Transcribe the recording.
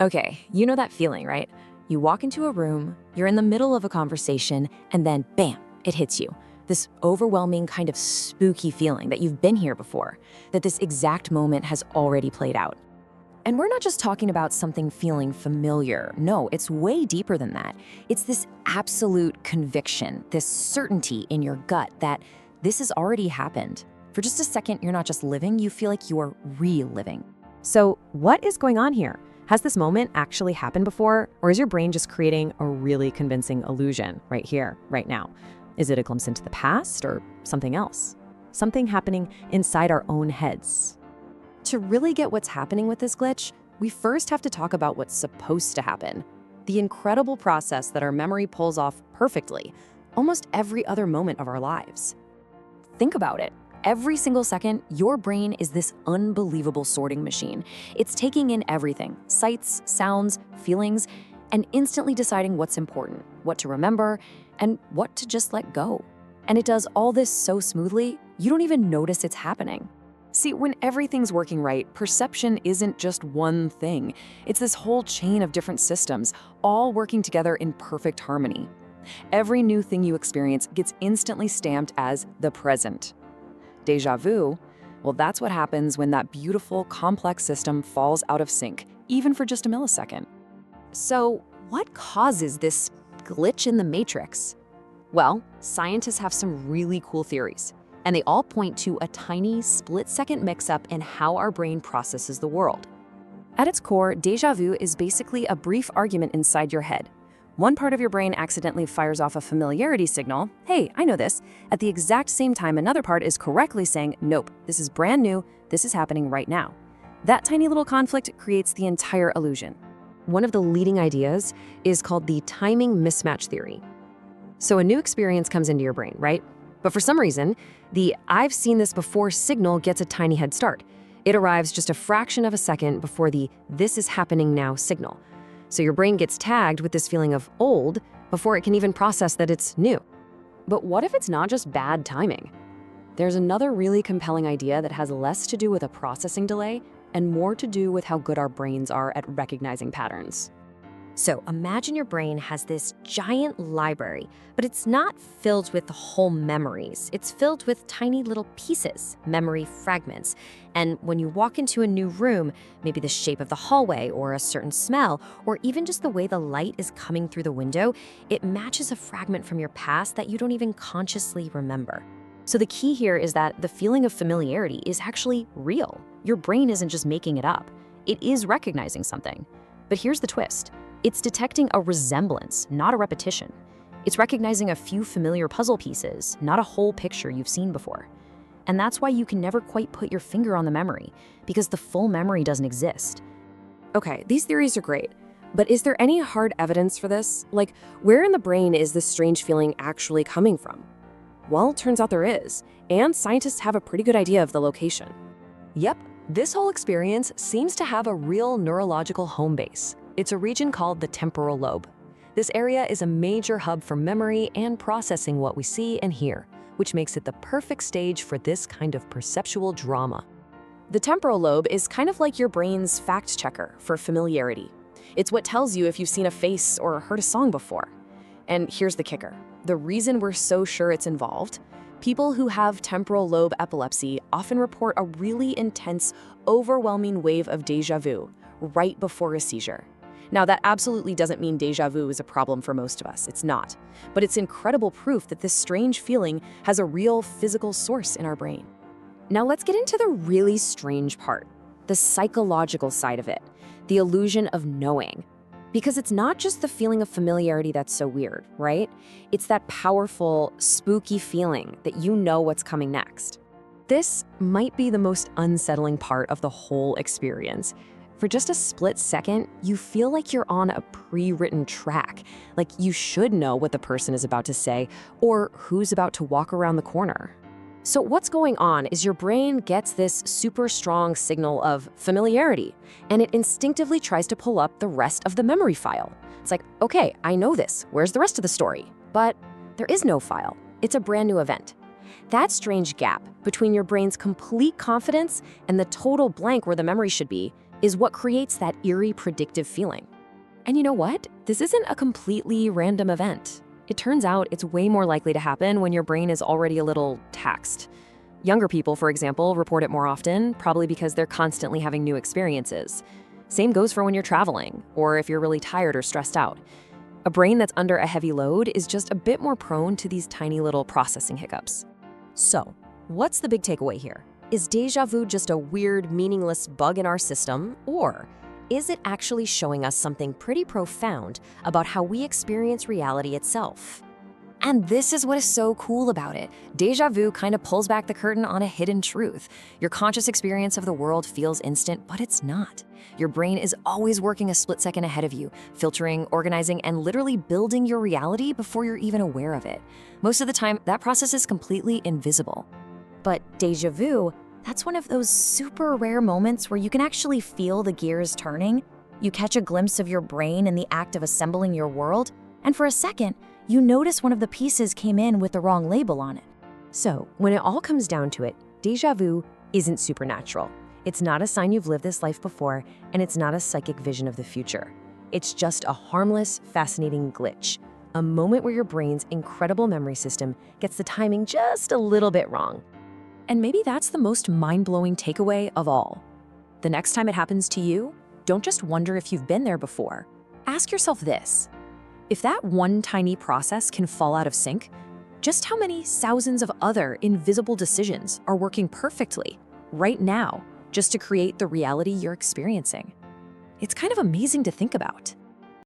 Okay, you know that feeling, right? You walk into a room, you're in the middle of a conversation, and then bam, it hits you. This overwhelming kind of spooky feeling that you've been here before, that this exact moment has already played out. And we're not just talking about something feeling familiar. No, it's way deeper than that. It's this absolute conviction, this certainty in your gut that this has already happened. For just a second, you're not just living, you feel like you're reliving. So, what is going on here? Has this moment actually happened before, or is your brain just creating a really convincing illusion right here, right now? Is it a glimpse into the past or something else? Something happening inside our own heads. To really get what's happening with this glitch, we first have to talk about what's supposed to happen. The incredible process that our memory pulls off perfectly, almost every other moment of our lives. Think about it. Every single second, your brain is this unbelievable sorting machine. It's taking in everything, sights, sounds, feelings, and instantly deciding what's important, what to remember, and what to just let go. And it does all this so smoothly, you don't even notice it's happening. See, when everything's working right, perception isn't just one thing. It's this whole chain of different systems, all working together in perfect harmony. Every new thing you experience gets instantly stamped as the present. Déjà vu, well, that's what happens when that beautiful, complex system falls out of sync, even for just a millisecond. So, what causes this glitch in the matrix? Well, scientists have some really cool theories, and they all point to a tiny, split-second mix-up in how our brain processes the world. At its core, déjà vu is basically a brief argument inside your head. One part of your brain accidentally fires off a familiarity signal, hey, I know this, at the exact same time another part is correctly saying, nope, this is brand new, this is happening right now. That tiny little conflict creates the entire illusion. One of the leading ideas is called the timing mismatch theory. So a new experience comes into your brain, right? But for some reason, the I've seen this before signal gets a tiny head start. It arrives just a fraction of a second before the this is happening now signal. So your brain gets tagged with this feeling of old before it can even process that it's new. But what if it's not just bad timing? There's another really compelling idea that has less to do with a processing delay and more to do with how good our brains are at recognizing patterns. So imagine your brain has this giant library, but it's not filled with whole memories. It's filled with tiny little pieces, memory fragments. And when you walk into a new room, maybe the shape of the hallway or a certain smell, or even just the way the light is coming through the window, it matches a fragment from your past that you don't even consciously remember. So the key here is that the feeling of familiarity is actually real. Your brain isn't just making it up. It is recognizing something. But here's the twist. It's detecting a resemblance, not a repetition. It's recognizing a few familiar puzzle pieces, not a whole picture you've seen before. And that's why you can never quite put your finger on the memory, because the full memory doesn't exist. Okay, these theories are great, but is there any hard evidence for this? Like, where in the brain is this strange feeling actually coming from? Well, it turns out there is, and scientists have a pretty good idea of the location. Yep, this whole experience seems to have a real neurological home base. It's a region called the temporal lobe. This area is a major hub for memory and processing what we see and hear, which makes it the perfect stage for this kind of perceptual drama. The temporal lobe is kind of like your brain's fact checker for familiarity. It's what tells you if you've seen a face or heard a song before. And here's the kicker. The reason we're so sure it's involved, people who have temporal lobe epilepsy often report a really intense, overwhelming wave of déjà vu right before a seizure. Now, that absolutely doesn't mean déjà vu is a problem for most of us. It's not. But it's incredible proof that this strange feeling has a real physical source in our brain. Now, let's get into the really strange part, the psychological side of it, the illusion of knowing. Because it's not just the feeling of familiarity that's so weird, right? It's that powerful, spooky feeling that you know what's coming next. This might be the most unsettling part of the whole experience. For just a split second, you feel like you're on a pre-written track, like you should know what the person is about to say or who's about to walk around the corner. So what's going on is your brain gets this super strong signal of familiarity, and it instinctively tries to pull up the rest of the memory file. It's like, okay, I know this. Where's the rest of the story? But there is no file. It's a brand new event. That strange gap between your brain's complete confidence and the total blank where the memory should be is what creates that eerie predictive feeling. And you know what? This isn't a completely random event. It turns out it's way more likely to happen when your brain is already a little taxed. Younger people, for example, report it more often, probably because they're constantly having new experiences. Same goes for when you're traveling, or if you're really tired or stressed out. A brain that's under a heavy load is just a bit more prone to these tiny little processing hiccups. So, what's the big takeaway here? Is déjà vu just a weird, meaningless bug in our system, or is it actually showing us something pretty profound about how we experience reality itself? And this is what is so cool about it. Déjà vu kind of pulls back the curtain on a hidden truth. Your conscious experience of the world feels instant, but it's not. Your brain is always working a split second ahead of you, filtering, organizing, and literally building your reality before you're even aware of it. Most of the time, that process is completely invisible. But déjà vu, that's one of those super rare moments where you can actually feel the gears turning. You catch a glimpse of your brain in the act of assembling your world, and for a second, you notice one of the pieces came in with the wrong label on it. So, when it all comes down to it, déjà vu isn't supernatural. It's not a sign you've lived this life before, and it's not a psychic vision of the future. It's just a harmless, fascinating glitch, a moment where your brain's incredible memory system gets the timing just a little bit wrong. And maybe that's the most mind-blowing takeaway of all. The next time it happens to you, don't just wonder if you've been there before. Ask yourself this: if that one tiny process can fall out of sync, just how many thousands of other invisible decisions are working perfectly right now just to create the reality you're experiencing? It's kind of amazing to think about.